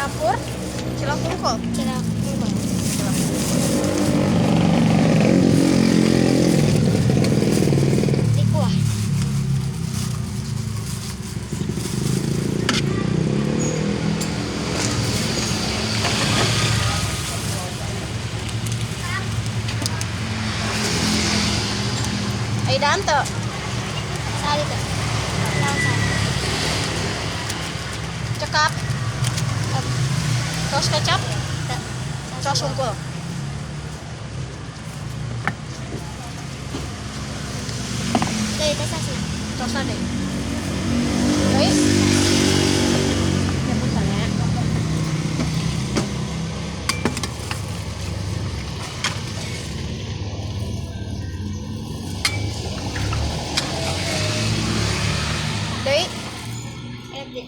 campur cilok tungkol. Cilok tungkol. Di kuah. Ay daan to. Sali to. Langsung. Cekap. Saus kecap. Saus tungkol. Dari tes asli. Saus ada. Guys. Ya punten ya. Dewi. Enak deh.